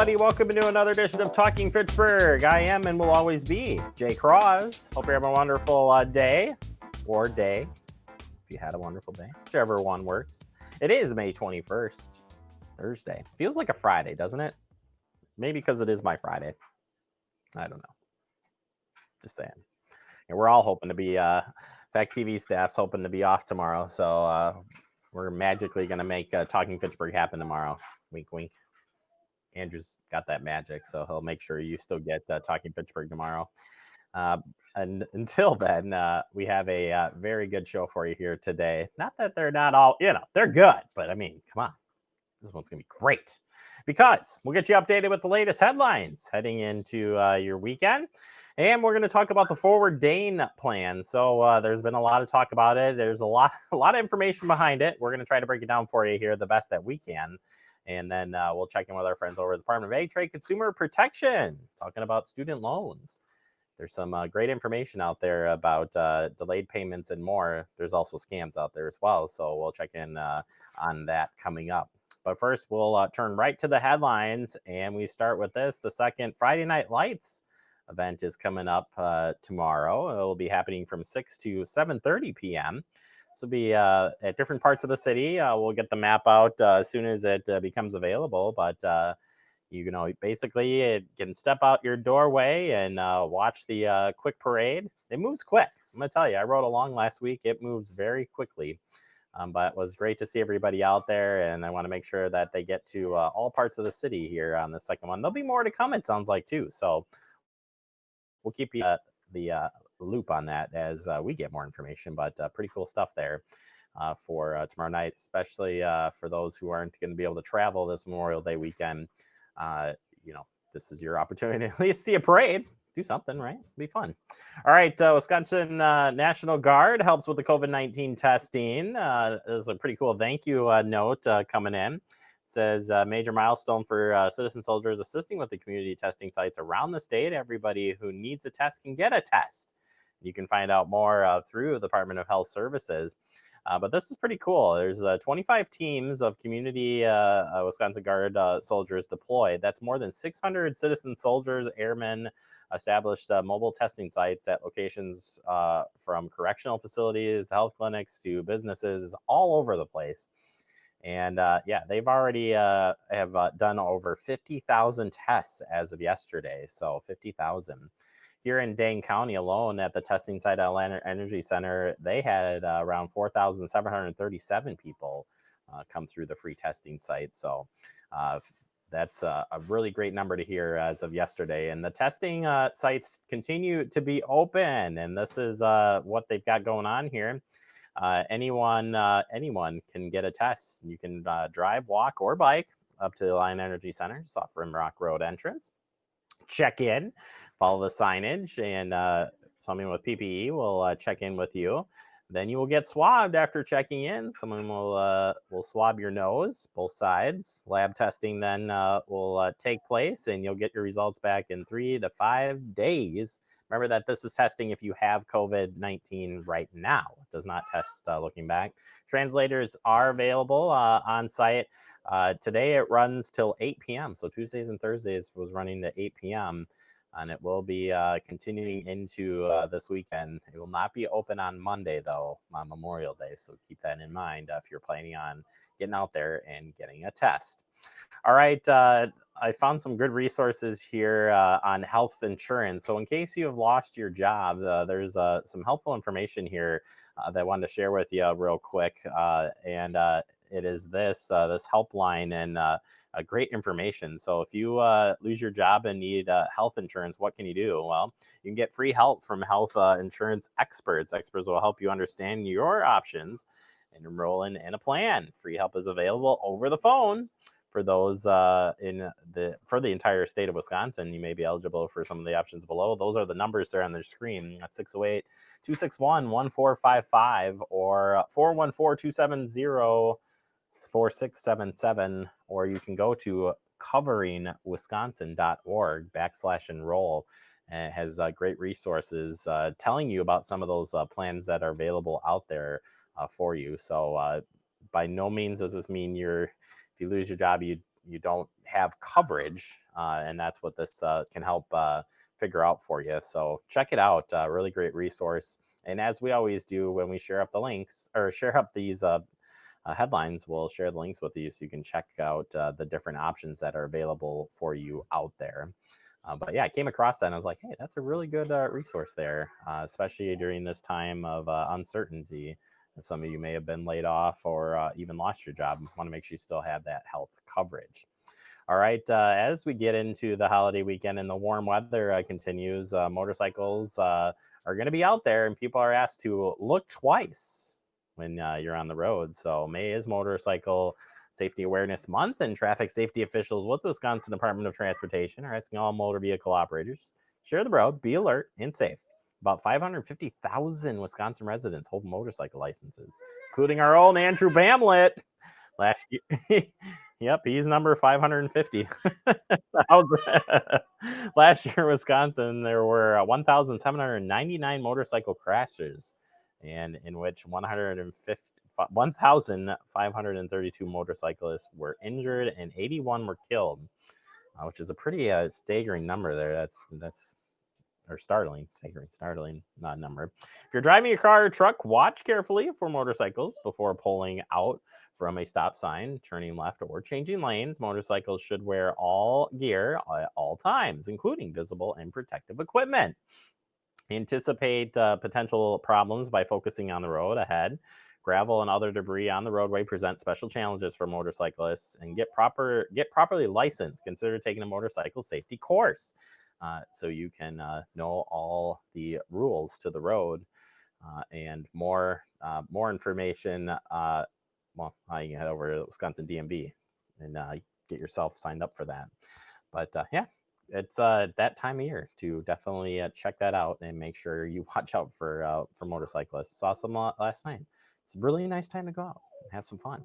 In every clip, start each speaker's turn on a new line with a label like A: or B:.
A: everybody. Welcome to another edition of Talking Fitchburg. I am and will always be Jay Cross. Hope you're having a wonderful day, if you had a wonderful day, whichever one works. It is May 21st, Thursday. Feels like a Friday, doesn't it? Maybe because it is my Friday. I don't know. Just saying. And we're all hoping to be, Fact TV staff's hoping to be off tomorrow. So we're magically going to make Talking Fitchburg happen tomorrow. Wink, wink. Andrew's got that magic, so he'll make sure you still get Talking Fitchburg tomorrow. And until then, we have a very good show for you here today. Not that they're not all, they're good, but I mean, come on. This one's going to be great because we'll get you updated with the latest headlines heading into your weekend. And we're going to talk about the Forward Dane plan. So there's been a lot of talk about it. There's a lot of information behind it. We're going to try to break it down for you here the best that we can. And then we'll check in with our friends over at the Department of Ag Trade Consumer Protection, talking about student loans. There's some great information out there about delayed payments and more. There's also scams out there as well. So we'll check in on that coming up. But first, we'll turn right to the headlines. And we start with this. The second Friday Night Lights event is coming up tomorrow. It will be happening from 6 to 7:30 p.m. This will be at different parts of the city. We'll get the map out as soon as it becomes available. But, basically you can step out your doorway and watch the quick parade. It moves quick. I'm going to tell you, I rode along last week. It moves very quickly. But it was great to see everybody out there. And I want to make sure that they get to all parts of the city here on the second one. There'll be more to come, it sounds like, too. So we'll keep you the loop on that as we get more information, but pretty cool stuff there for tomorrow night, especially for those who aren't going to be able to travel this Memorial Day weekend. This is your opportunity to at least see a parade. Do something, right? It'll be fun. All right, Wisconsin National Guard helps with the COVID-19 testing. There's a pretty cool thank you note coming in. It says major milestone for citizen soldiers assisting with the community testing sites around the state. Everybody who needs a test can get a test. You can find out more through the Department of Health Services. But this is pretty cool. There's 25 teams of community Wisconsin Guard soldiers deployed. That's more than 600 citizen soldiers, airmen, established mobile testing sites at locations from correctional facilities, health clinics to businesses all over the place. And they've already have done over 50,000 tests as of yesterday. So 50,000. Here in Dane County alone at the testing site at Atlanta Energy Center, they had around 4,737 people come through the free testing site. So that's a really great number to hear as of yesterday. And the testing sites continue to be open. And this is what they've got going on here. Anyone can get a test. You can drive, walk, or bike up to the Atlanta Energy Center, just off Rimrock Road entrance. Check in, follow the signage, and someone with PPE will check in with you. Then you will get swabbed after checking in. Someone will swab your nose, both sides. Lab testing then will take place, and you'll get your results back in 3 to 5 days. Remember that this is testing if you have COVID-19 right now. It does not test looking back. Translators are available on site. Today it runs till 8 p.m. So Tuesdays and Thursdays was running to 8 p.m. And it will be continuing into this weekend. It will not be open on Monday, though, on Memorial Day. So keep that in mind if you're planning on getting out there and getting a test. All right. I found some good resources here on health insurance. So in case you have lost your job, there's some helpful information here that I wanted to share with you real quick. It is this helpline and great information. So if you lose your job and need health insurance, what can you do? Well, you can get free help from health insurance experts. Experts will help you understand your options and enroll in a plan. Free help is available over the phone for those for the entire state of Wisconsin. You may be eligible for some of the options below. Those are the numbers there on the screen at 608-261-1455 or 414-270-4677, or you can go to coveringwisconsin.org/enroll. And it has great resources telling you about some of those plans that are available out there for you. So by no means does this mean if you lose your job, you don't have coverage, and that's what this can help figure out for you. So check it out. Really great resource. And as we always do when we share up the links or share up these headlines, we'll share the links with you so you can check out the different options that are available for you out there. But yeah, I came across that and I was like, hey, that's a really good resource there, especially during this time of uncertainty. If some of you may have been laid off or even lost your job, want to make sure you still have that health coverage. All right, as we get into the holiday weekend and the warm weather continues, motorcycles are going to be out there, and people are asked to look twice when you're on the road. So May is Motorcycle Safety Awareness Month, and traffic safety officials with the Wisconsin Department of Transportation are asking all motor vehicle operators, share the road, be alert, and safe. About 550,000 Wisconsin residents hold motorcycle licenses, including our own Andrew Bamlett. Last year, yep, he's number 550. Last year in Wisconsin, there were 1,799 motorcycle crashes, and in which 1,532 motorcyclists were injured and 81 were killed, which is a pretty staggering number there. That's or startling number. If you're driving a car or truck, watch carefully for motorcycles before pulling out from a stop sign, turning left, or changing lanes. Motorcycles should wear all gear at all times, including visible and protective equipment. Anticipate potential problems by focusing on the road ahead. Gravel and other debris on the roadway present special challenges for motorcyclists, and get properly licensed. Consider taking a motorcycle safety course so you can know all the rules to the road and more information. Well, you can head over to Wisconsin DMV and get yourself signed up for that. But yeah, it's that time of year to definitely check that out and make sure you watch out for motorcyclists. Saw some last night. It's a really nice time to go out and have some fun.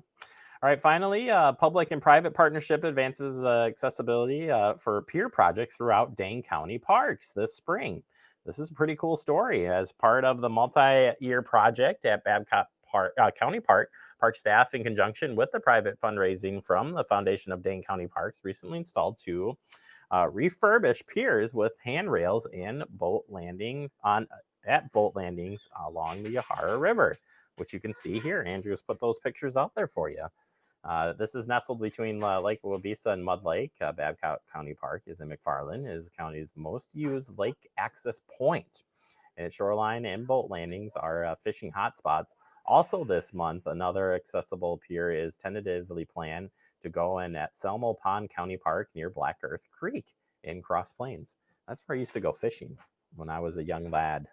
A: All right, finally, public and private partnership advances accessibility for peer projects throughout Dane County parks this spring. This is a pretty cool story. As part of the multi-year project at Babcock County Park staff, in conjunction with the private fundraising from the Foundation of Dane County Parks, recently installed two refurbished piers with handrails and boat landings along the Yahara River, which you can see here. Andrew's put those pictures out there for you. This is nestled between Lake Wabisa and Mud Lake. Babcock County Park is in McFarland, is the county's most used lake access point. And its shoreline and boat landings are fishing hotspots. Also this month, another accessible pier is tentatively planned to go in at Selmo Pond County Park near Black Earth Creek in Cross Plains. That's where I used to go fishing when I was a young lad.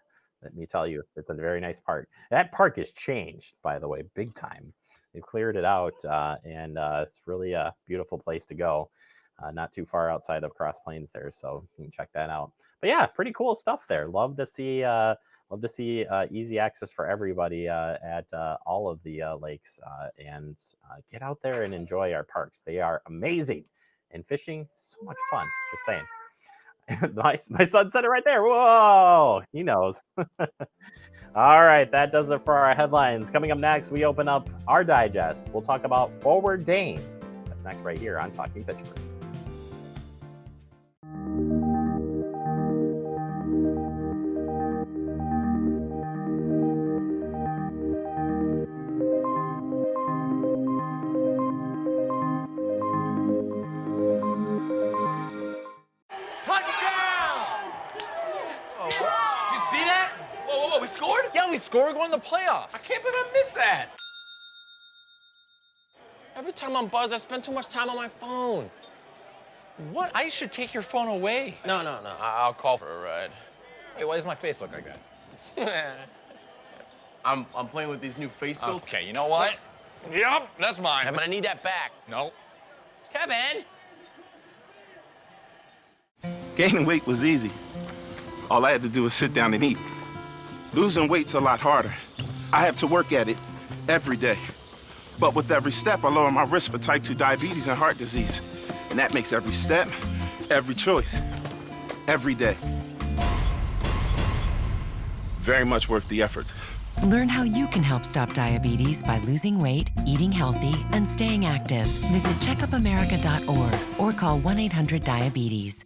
A: Let me tell you, it's a very nice park. That park has changed, by the way, big time. They've cleared it out, and it's really a beautiful place to go. Not too far outside of Cross Plains there, so you can check that out. But yeah, pretty cool stuff there. Love to see easy access for everybody at all of the lakes, and get out there and enjoy our parks. They are amazing, and fishing so much fun. Just saying. my son said it right there. Whoa, he knows. All right, that does it for our headlines. Coming up next, we open up our digest. We'll talk about Forward Dane. That's next right here on Talking Fitchburg.
B: Score going to the playoffs.
C: I can't believe I missed that.
B: Every time I'm buzzed, I spend too much time on my phone.
C: What? I should take your phone away.
B: No. I'll call for a ride. Hey, why does my face look like that?
D: I'm playing with these new face filters.
C: Okay, you know what? Yep, that's mine.
B: Kevin, I need that back.
C: No.
B: Kevin!
E: Gaining weight was easy. All I had to do was sit down and eat. Losing weight's a lot harder. I have to work at it every day. But with every step, I lower my risk for type 2 diabetes and heart disease. And that makes every step, every choice, every day very much worth the effort.
F: Learn how you can help stop diabetes by losing weight, eating healthy, and staying active. Visit checkupamerica.org or call 1-800-DIABETES.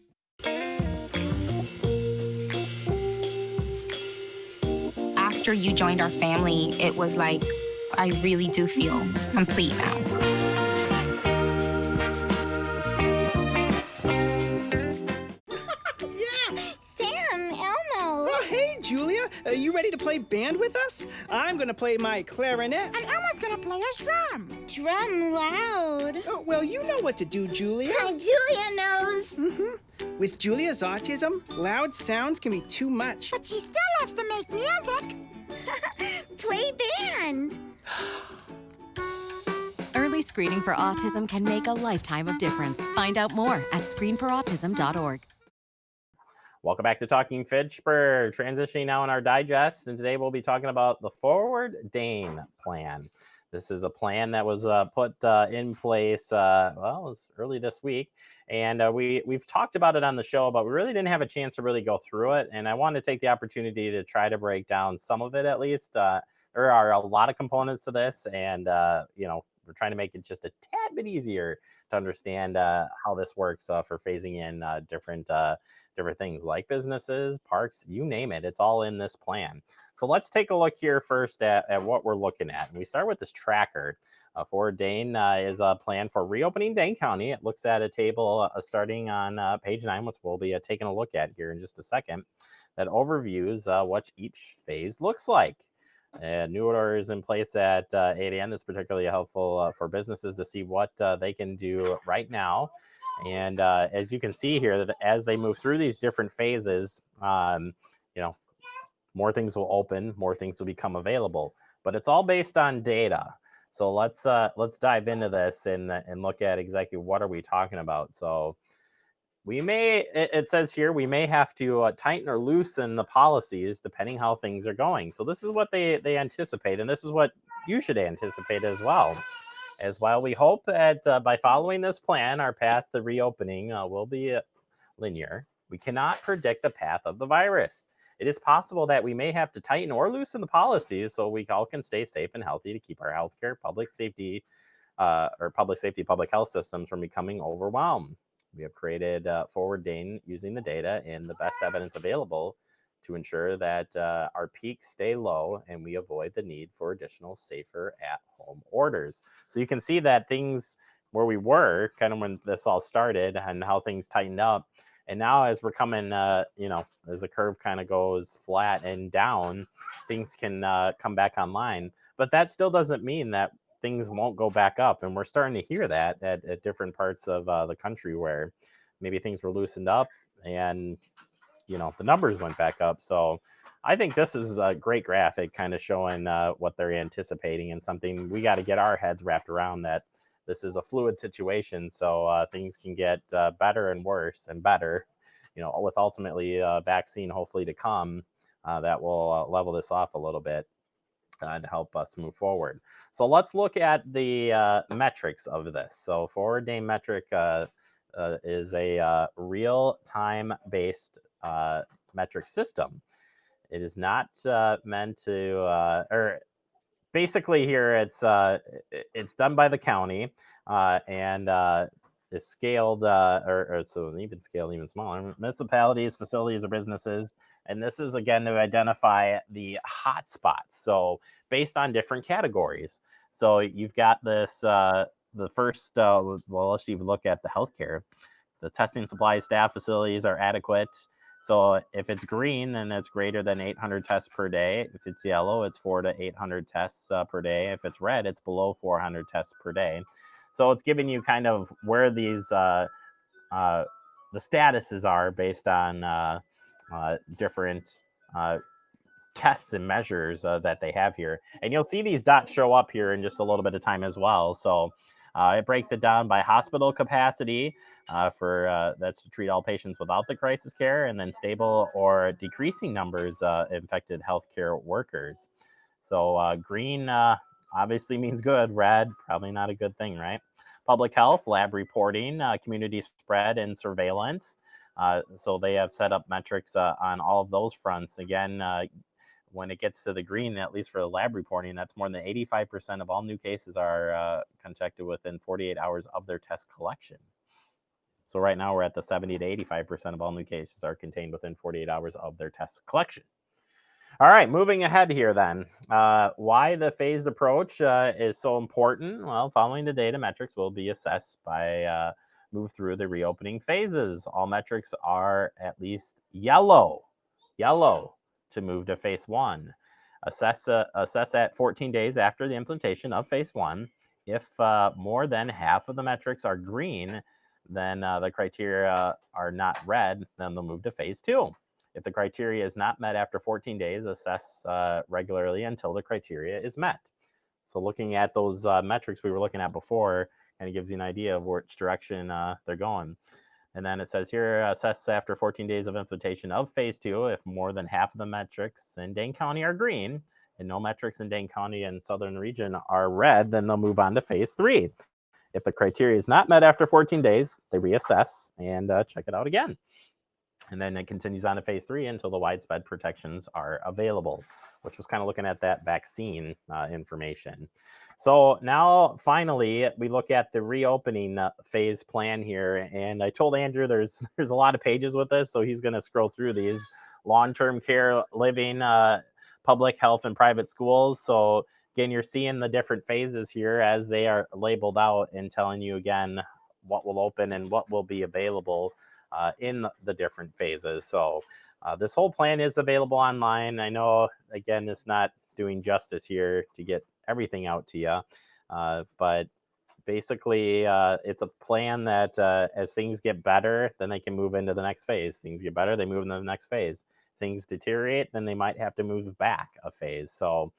G: After you joined our family, it was like, I really do feel complete now.
H: Oh, hey, Julia. Are you ready to play band with us? I'm gonna play my clarinet.
I: And Elmo's gonna play his drum. Drum loud.
H: Oh, well, you know what to do, Julia.
I: Julia knows.
H: With Julia's autism, loud sounds can be too much.
I: But she still loves to make music. Play band.
J: Early screening for autism can make a lifetime of difference. Find out more at screenforautism.org.
A: Welcome back to Talking Fitchburg. Transitioning now in our digest, and today we'll be talking about the Forward Dane plan. This is a plan that was put in place, well, it was early this week, and we've talked about it on the show, but we really didn't have a chance to really go through it, and I wanted to take the opportunity to try to break down some of it at least. There are a lot of components to this, and we're trying to make it just a tad bit easier to understand how this works for phasing in different things like businesses, parks, you name it. It's all in this plan. So let's take a look here first at what we're looking at. And we start with this tracker. Forward Dane is a plan for reopening Dane County. It looks at a table starting on page 9, which we'll be taking a look at here in just a second, that overviews what each phase looks like. New order is in place at 8 a.m. This is particularly helpful for businesses to see what they can do right now. And as you can see here, that as they move through these different phases, more things will open, more things will become available. But it's all based on data. So let's dive into this and look at exactly what are we talking about. So it says here, we may have to tighten or loosen the policies depending how things are going. So this is what they anticipate, and this is what you should anticipate as well. As while we hope that by following this plan, our path to reopening will be linear, we cannot predict the path of the virus. It is possible that we may have to tighten or loosen the policies so we all can stay safe and healthy to keep our healthcare, public health systems from becoming overwhelmed. We have created Forward Dane using the data and the best evidence available to ensure that our peaks stay low and we avoid the need for additional safer at-home orders. So you can see that things where we were kind of when this all started and how things tightened up. And now as we're coming, as the curve kind of goes flat and down, things can come back online. But that still doesn't mean that things won't go back up. And we're starting to hear that at different parts of the country where maybe things were loosened up and the numbers went back up. So I think this is a great graphic kind of showing what they're anticipating, and something we got to get our heads wrapped around, that this is a fluid situation. So things can get better and worse and better, with ultimately a vaccine hopefully to come that will level this off a little bit to help us move forward. So let's look at the metrics of this. So Forward Dane metric is a real-time based metric system. It is not meant to, or basically here it's done by the county and is scaled, so even scaled even smaller, municipalities, facilities, or businesses. And this is again to identify the hot spots. So based on different categories. So you've got this, the first, let's even look at the healthcare. The testing supplies, staff, facilities are adequate. So if it's green, then it's greater than 800 tests per day. If it's yellow, it's 400 to 800 tests per day. If it's red, it's below 400 tests per day. So it's giving you kind of where these the statuses are based on different tests and measures that they have here. And you'll see these dots show up here in just a little bit of time as well. So it breaks it down by hospital capacity for that's to treat all patients without the crisis care, and then stable or decreasing numbers of infected healthcare workers. So green obviously means good. Red, probably not a good thing, right? Public health, lab reporting, community spread, and surveillance. So they have set up metrics on all of those fronts. Again, when it gets to the green, at least for the lab reporting, that's more than 85% of all new cases are contacted within 48 hours of their test collection. So right now we're at the 70 to 85% of all new cases are contained within 48 hours of their test collection. All right, moving ahead here then. Why the phased approach is so important? Well, following the data, metrics will be assessed by move through the reopening phases. All metrics are at least yellow to move to phase 1. Assess at 14 days after the implementation of phase 1. If more than half of the metrics are green, then the criteria are not red, then they'll move to phase 2. If the criteria is not met after 14 days, assess regularly until the criteria is met. So looking at those metrics we were looking at before kind of gives you an idea of which direction they're going. And then it says here, assess after 14 days of implementation of phase 2. If more than half of the metrics in Dane County are green and no metrics in Dane County and Southern region are red, then they'll move on to phase 3. If the criteria is not met after 14 days, they reassess and check it out again. And then it continues on to phase 3 until the widespread protections are available, which was kind of looking at that vaccine information. So now finally, we look at the reopening phase plan here. And I told Andrew there's a lot of pages with this, so he's going to scroll through these. Long-term care living, public health, and private schools. So again, you're seeing the different phases here as they are labeled out and telling you again what will open and what will be available in the different phases. So this whole plan is available online. I know, again, it's not doing justice here to get everything out to you, but basically it's a plan that as things get better, then they can move into the next phase. Things get better, they move into the next phase. Things deteriorate, then they might have to move back a phase. So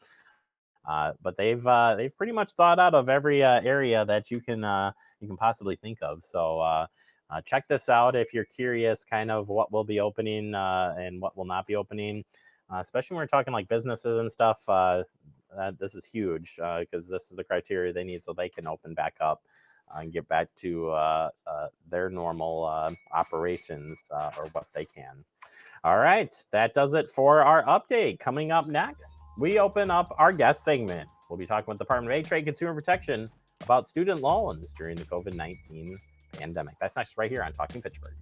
A: but they've pretty much thought out of every area that you can possibly think of. So check this out if you're curious kind of what will be opening and what will not be opening, especially when we're talking like businesses and stuff. This is huge because this is the criteria they need so they can open back up and get back to their normal operations or what they can. All right, that does it for our update. Coming up next, we open up our guest segment. We'll be talking with the Department of Aid, Trade, Consumer Protection about student loans during the COVID-19 pandemic. That's next right here on Talking Fitchburg.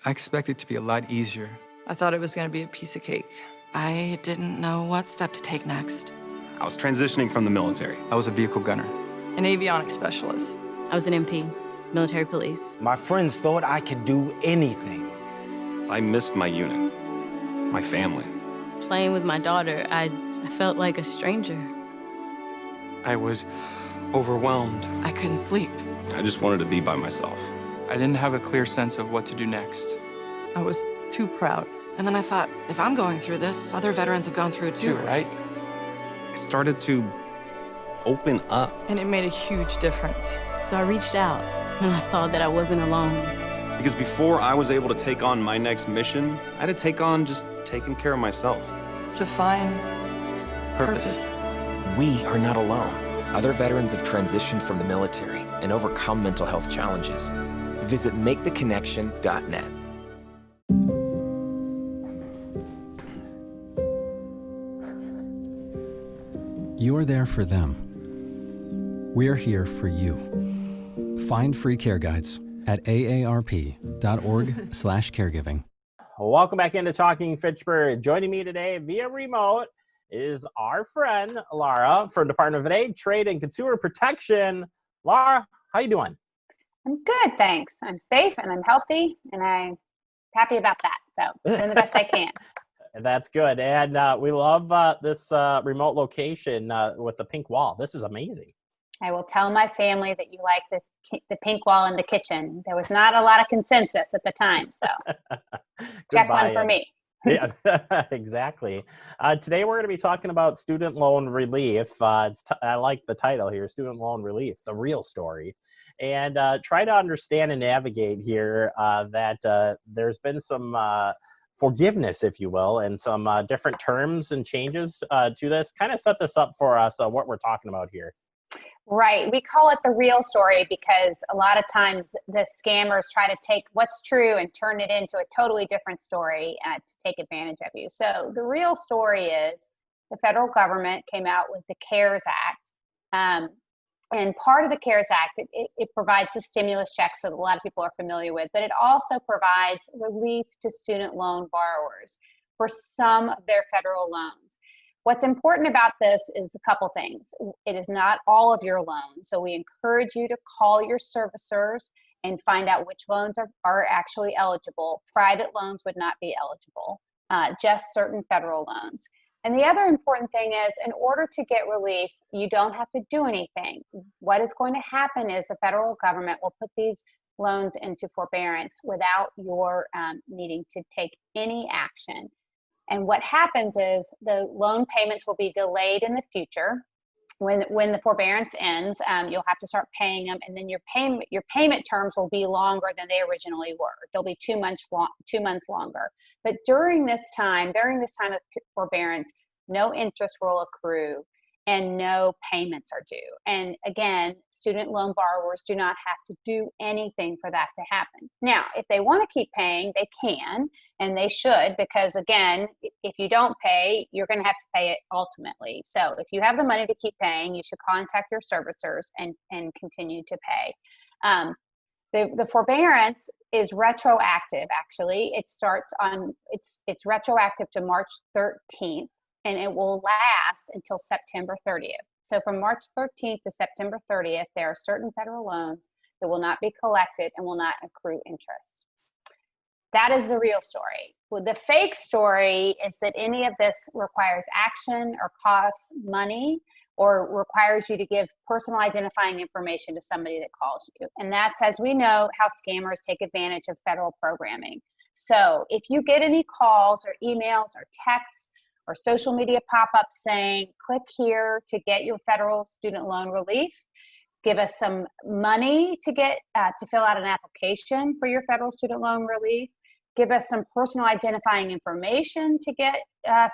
K: I expected it to be a lot easier.
L: I thought it was going to be a piece of cake. I didn't know what step to take next.
M: I was transitioning from the military.
K: I was a vehicle gunner.
L: An avionics specialist.
N: I was an MP, military police.
O: My friends thought I could do anything.
M: I missed my unit, my family.
N: Playing with my daughter, I felt like a stranger.
K: I was overwhelmed.
L: I couldn't sleep.
M: I just wanted to be by myself.
K: I didn't have a clear sense of what to do next.
L: I was too proud. And then I thought, if I'm going through this, other veterans have gone through it too, right?
M: I started to open up.
L: And it made a huge difference.
N: So I reached out and I saw that I wasn't alone.
M: Because before I was able to take on my next mission, I had to take on just taking care of myself.
L: To find purpose.
P: We are not alone. Other veterans have transitioned from the military and overcome mental health challenges. Visit maketheconnection.net.
Q: You're there for them. We're here for you. Find free care guides at aarp.org/caregiving.
A: Welcome back into Talking Fitchburg. Joining me today via remote is our friend Laura from Department of Aid, Trade, and Consumer Protection. Laura, how you doing?
R: I'm good, thanks. I'm safe and I'm healthy, and I'm happy about that. So doing the best I can.
A: That's good. And we love this remote location with the pink wall. This is amazing.
R: I will tell my family that you like the pink wall in the kitchen. There was not a lot of consensus at the time, so check one for me.
A: Yeah, exactly. Today we're going to be talking about student loan relief. I like the title here, Student Loan Relief, the real story. And try to understand and navigate here that there's been some forgiveness, if you will, and some different terms and changes to this. Kind of set this up for us, what we're talking about here.
R: Right. We call it the real story because a lot of times the scammers try to take what's true and turn it into a totally different story to take advantage of you. So the real story is the federal government came out with the CARES Act. And part of the CARES Act, it provides the stimulus checks that a lot of people are familiar with, but it also provides relief to student loan borrowers for some of their federal loans. What's important about this is a couple things. It is not all of your loans. So we encourage you to call your servicers and find out which loans are actually eligible. Private loans would not be eligible, just certain federal loans. And the other important thing is, in order to get relief, you don't have to do anything. What is going to happen is the federal government will put these loans into forbearance without your needing to take any action. And what happens is the loan payments will be delayed in the future. When the forbearance ends, you'll have to start paying them, and then your payment terms will be longer than they originally were. They'll be 2 months longer. But during this time of forbearance, no interest will accrue and no payments are due. And again, student loan borrowers do not have to do anything for that to happen. Now, if they want to keep paying, they can, and they should, because again, if you don't pay, you're going to have to pay it ultimately. So if you have the money to keep paying, you should contact your servicers and continue to pay. The forbearance is retroactive, actually. It starts on, it's retroactive to March 13th, and it will last until September 30th. So from March 13th to September 30th, there are certain federal loans that will not be collected and will not accrue interest. That is the real story. Well, the fake story is that any of this requires action or costs money or requires you to give personal identifying information to somebody that calls you. And that's, as we know, how scammers take advantage of federal programming. So if you get any calls or emails or texts or social media pop-ups saying, click here to get your federal student loan relief, give us some money to get to fill out an application for your federal student loan relief, give us some personal identifying information to get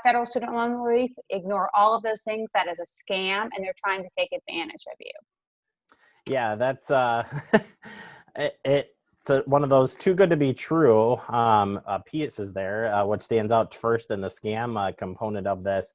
R: federal student loan relief, ignore all of those things. That is a scam, and they're trying to take advantage of you.
A: Yeah, that's it's one of those too good to be true pieces there. What stands out first in the scam component of this.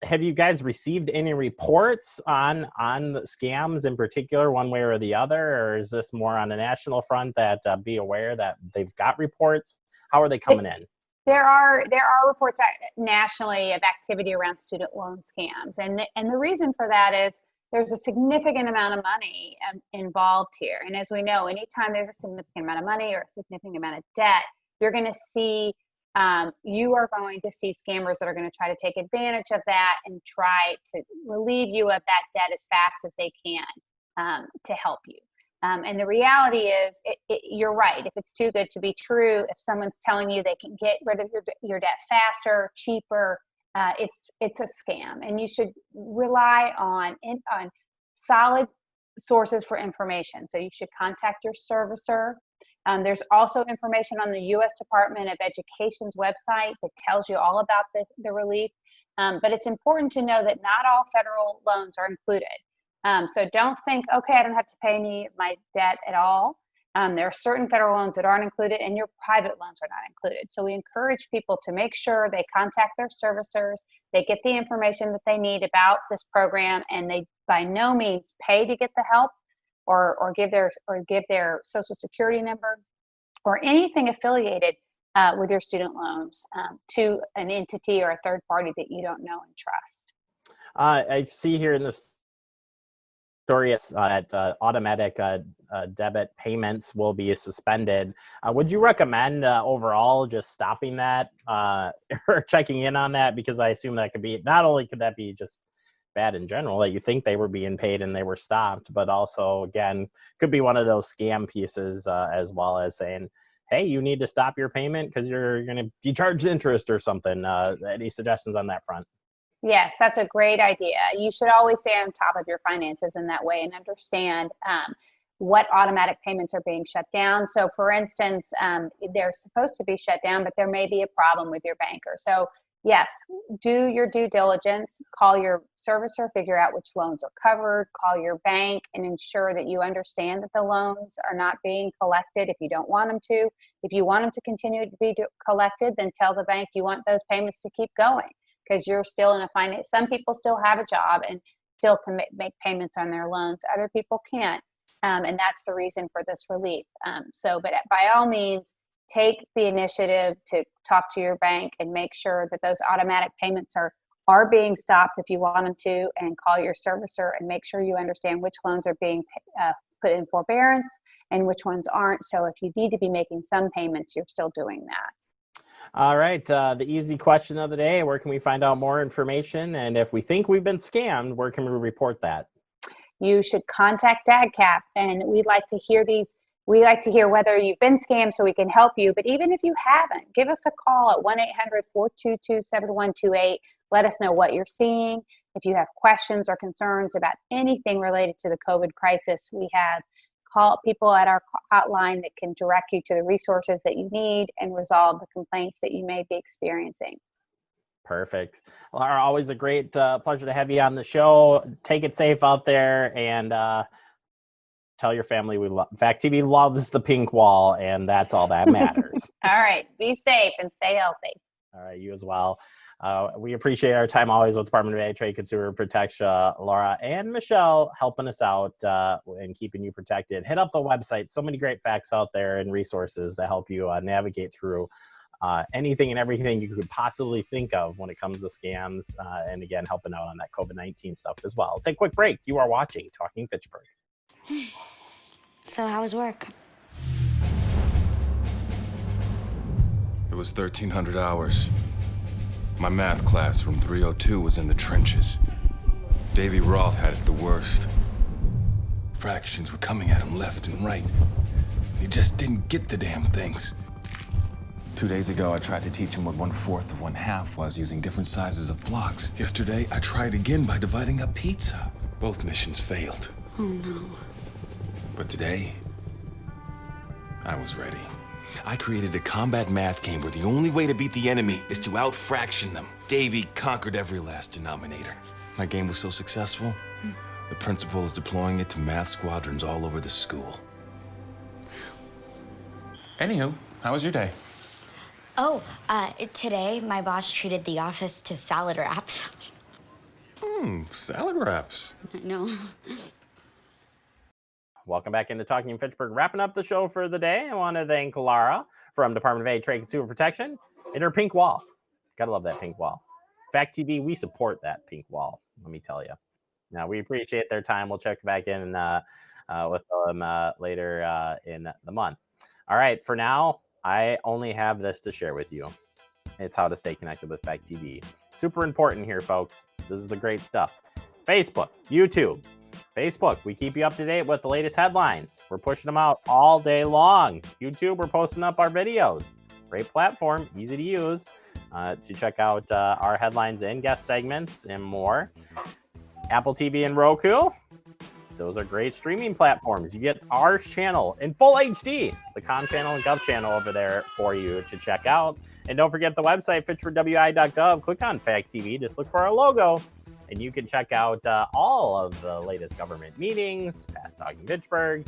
A: Have you guys received any reports on the scams in particular, one way or the other, or is this more on a national front that be aware that they've got reports? How are they coming in?
R: There are reports nationally of activity around student loan scams, and the reason for that is there's a significant amount of money involved here. And as we know, anytime there's a significant amount of money or a significant amount of debt, you're going to see you are going to see scammers that are going to try to take advantage of that and try to relieve you of that debt as fast as they can to help you. And the reality is, you're right. If it's too good to be true, if someone's telling you they can get rid of your debt faster, cheaper, it's a scam. And you should rely on solid sources for information. So you should contact your servicer. There's also information on the U.S. Department of Education's website that tells you all about the relief. But it's important to know that not all federal loans are included. So don't think, okay, I don't have to pay any of my debt at all. There are certain federal loans that aren't included, and your private loans are not included. So we encourage people to make sure they contact their servicers, they get the information that they need about this program, and they by no means pay to get the help or give their social security number or anything affiliated with your student loans to an entity or a third party that you don't know and trust.
A: I see here in this story that automatic debit payments will be suspended. Would you recommend overall just stopping that or checking in on that? Because I assume that could be, not only could that be just bad in general, that you think they were being paid and they were stopped, but also, again, could be one of those scam pieces as well as saying, hey, you need to stop your payment because you're going to be charged interest or something. Any suggestions on that front?
R: Yes, that's a great idea. You should always stay on top of your finances in that way and understand what automatic payments are being shut down. So for instance, they're supposed to be shut down, but there may be a problem with your banker. So yes, do your due diligence, call your servicer, figure out which loans are covered, call your bank and ensure that you understand that the loans are not being collected if you don't want them to. If you want them to continue to be collected, then tell the bank you want those payments to keep going because you're still in a finance. Some people still have a job and still can make payments on their loans. Other people can't. And that's the reason for this relief. But by all means, take the initiative to talk to your bank and make sure that those automatic payments are being stopped if you want them to, and call your servicer and make sure you understand which loans are being put in forbearance and which ones aren't. So if you need to be making some payments, you're still doing that.
A: All right. The easy question of the day, where can we find out more information? And if we think we've been scammed, where can we report that?
R: You should contact DATCP, and we'd like to hear these. We like to hear whether you've been scammed so we can help you. But even if you haven't, give us a call at 1-800-422-7128. Let us know what you're seeing. If you have questions or concerns about anything related to the COVID crisis, we have people at our hotline that can direct you to the resources that you need and resolve the complaints that you may be experiencing.
A: Perfect. Laura, always a great pleasure to have you on the show. Take it safe out there and tell your family we love. Fact TV loves the pink wall, and that's all that matters.
R: All right. Be safe and stay healthy.
A: All right. You as well. We appreciate our time always with Department of Trade Consumer Protection. Laura and Michelle helping us out and keeping you protected. Hit up the website. So many great facts out there and resources that help you navigate through anything and everything you could possibly think of when it comes to scams, and again, helping out on that COVID-19 stuff as well. Take a quick break. You are watching Talking Fitchburg.
S: So how was work?
T: It was 1,300 hours. My math class from 302 was in the trenches. Davy Roth had it the worst. Fractions were coming at him left and right. He just didn't get the damn things. 2 days ago, I tried to teach him what 1/4 of 1/2 was using different sizes of blocks. Yesterday, I tried again by dividing up pizza. Both missions failed.
S: Oh no.
T: But today, I was ready. I created a combat math game where the only way to beat the enemy is to out-fraction them. Davy conquered every last denominator. My game was so successful, the principal is deploying it to math squadrons all over the school. Anywho, how was your day?
S: Oh, today my boss treated the office to salad wraps.
T: Salad wraps.
S: No.
A: Welcome back into Talking Fitchburg. Wrapping up the show for the day, I want to thank Laura from Department of Trade Consumer Protection and her pink wall. Gotta love that pink wall. Fact TV, we support that pink wall, let me tell you. Now, we appreciate their time. We'll check back in with them later in the month. All right, for now, I only have this to share with you. It's how to stay connected with Fact TV. Super important here, folks. This is the great stuff. Facebook, YouTube. Facebook, we keep you up to date with the latest headlines. We're pushing them out all day long. YouTube, we're posting up our videos. Great platform, easy to use to check out our headlines and guest segments and more. Apple TV and Roku. Those are great streaming platforms. You get our channel in full HD, the Com channel and Gov channel over there for you to check out. And don't forget the website, fitchburgwi.gov. Click on Fact TV. Just look for our logo, and you can check out all of the latest government meetings, past Talking Fitchburg,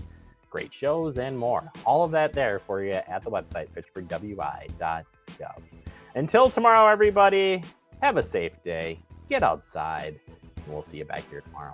A: great shows, and more. All of that there for you at the website, fitchburgwi.gov. Until tomorrow, everybody, have a safe day. Get outside, and we'll see you back here tomorrow.